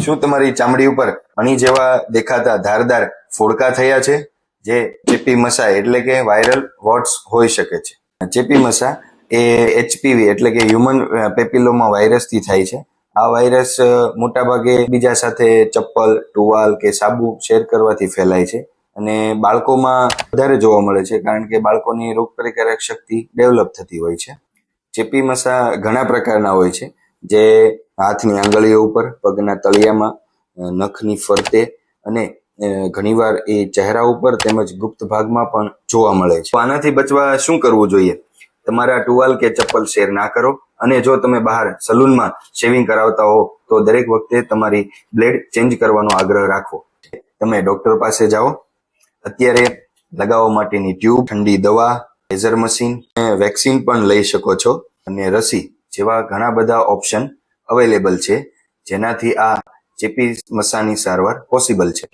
શું તમારી ચામડી ઉપર અણી જેવા દેખાતા ધારદાર ફોડકા થયા છે, જે ચેપી મસા એટલે કે વાયરલ વોટ્સ હોઈ શકે છે? ચેપી મસા એ એચપીવી એટલે કે હ્યુમન પેપિલોમા વાયરસથી થાય છે. આ વાયરસ મોટાભાગે બીજા સાથે ચપ્પલ, ટુવાલ કે સાબુ શેર કરવાથી ફેલાય છે અને બાળકોમાં વધારે જોવા મળે છે, કારણ કે બાળકોની રોગપ્રતિકારક શક્તિ ડેવલપ થતી હોય છે. ચેપી મસા ઘણા પ્રકારના હોય છે, જે હાથની આંગળીઓ ઉપર, પગના તળિયામાં, નખની ફરતે અને ઘણીવાર એ ચહેરા ઉપર તેમજ ગુપ્ત ભાગમાં પણ જોવા મળે છે. આનાથી બચવા શું કરવું જોઈએ? તમારા ટુવાલ કે ચપ્પલ શેર ના કરો, અને જો તમે બહાર સલૂનમાં શેવિંગ કરાવતા હો તો દરેક વખતે તમારી બ્લેડ ચેન્જ કરવાનો આગ્રહ રાખવો. તમે ડોક્ટર પાસે જાઓ. અત્યારે લગાવવા માટેની ટ્યુબ, ઠંડી દવા, લેઝર મશીન, વેક્સિન પણ લઈ શકો છો, અને રસી જેવા ઘણા બધા ઓપ્શન અવેલેબલ છે, જેનાથી આ ચેપી મસાની સારવાર પોસિબલ છે.